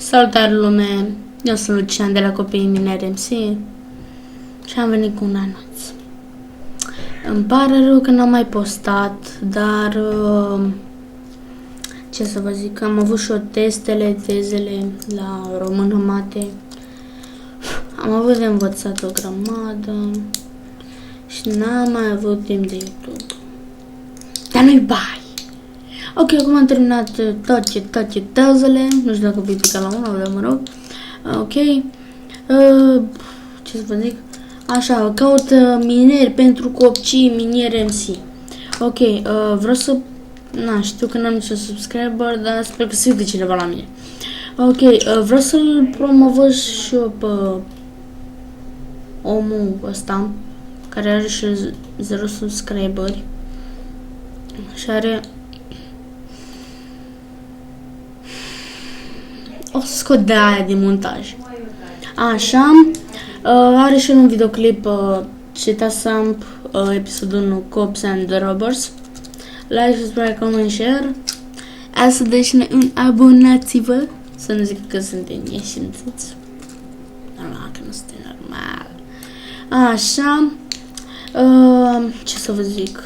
Salutare lume, eu sunt Lucian de la Copiii Mineri MC și am venit cu un anunț. Îmi pare rău că n-am mai postat, dar ce să vă zic, am avut și tezele la română mate. Am avut de învățat o grămadă și n-am mai avut timp de YouTube. Dar nu-i bai! Ok, acum am terminat toate tezele, nu știu dacă voi pica la una, dar mă rog. Ok, ce să vă zic? Așa, caut mineri pentru copii, minieri MC. Ok, vreau să... știu că n-am niciun subscriber, dar sper că se uite cineva la mine. Ok, vreau să-l promovez și eu pe omul ăsta, care are și 0 subscriberi și are... O să scot de aia din montaj. Așa, are și un videoclip Cheetah Samp, episodul 1, Cops and Robbers. Like, subscribe, comment, share. Asta deci abonați-vă. Să nu zic că suntem ieșințuți. Normal că nu suntem normal. Așa, ce să vă zic?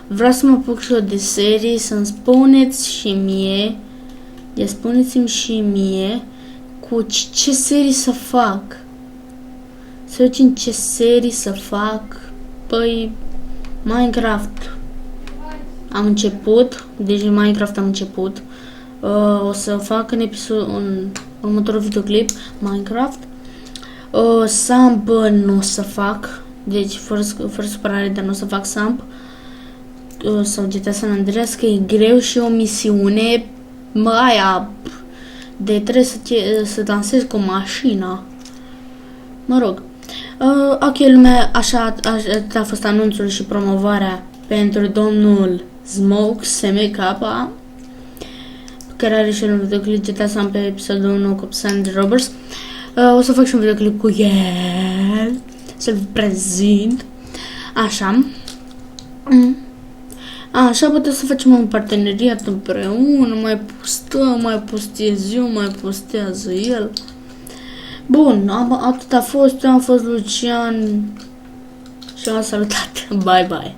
Vreau să mă apuc și eu de serii, să-mi spuneți și mie. Spuneți-mi și mie cu ce serii să fac. Să zicem ce serii să fac. Păi, Minecraft am început. Deci Minecraft am început. O să fac în următorul videoclip Minecraft. Samp nu o să fac. Deci fără supărare, dar nu o să fac Samp. Sau GTA San Andreas, că e greu și o misiune aia de trebuie să dansezi cu mașina. Mă rog. Ok, lume, așa a fost anunțul și promovarea pentru domnul Smoke SMK, care are și un videoclip GTA San pe episodul 1 Cops and Robbers. O să fac și un videoclip cu el, să-l prezint. Așa. Așa putem să facem un parteneriat împreună, mai postăm, mai postez eu, mai postează el. Bun, atât a fost, eu am fost Lucian și am salutat. Bye bye.